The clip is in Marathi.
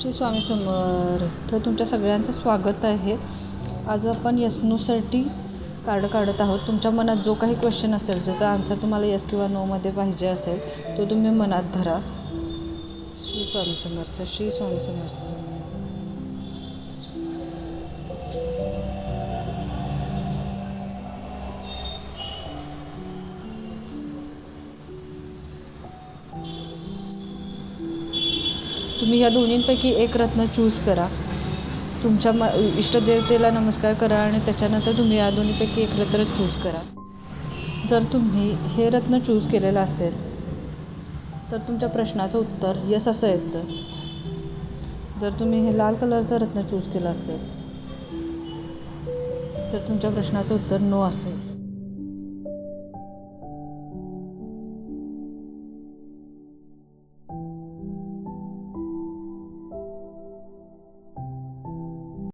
श्री स्वामी समर्थ. तुमच्या सगळ्यांचं स्वागत आहे. आज आपण यस्नूसाठी कार्ड काढत आहोत. तुमच्या मनात जो काही क्वेश्चन असेल, ज्याचा आन्सर तुम्हाला यस किंवा नोमध्ये पाहिजे असेल, तो तुम्ही मनात धरा. श्री स्वामी समर्थ. श्री स्वामी समर्थ. तुम्ही या दोन्हींपैकी एक रत्न चूज करा. तुमच्या इष्टदेवतेला नमस्कार करा आणि त्याच्यानंतर तुम्ही या दोन्हीपैकी एक रत्न चूज करा. जर तुम्ही हे रत्न चूज केलेलं असेल तर तुमच्या प्रश्नाचं उत्तर यस असं येतं. जर तुम्ही हे लाल कलरचं रत्न चूज केलं असेल तर तुमच्या प्रश्नाचं उत्तर नो असेल.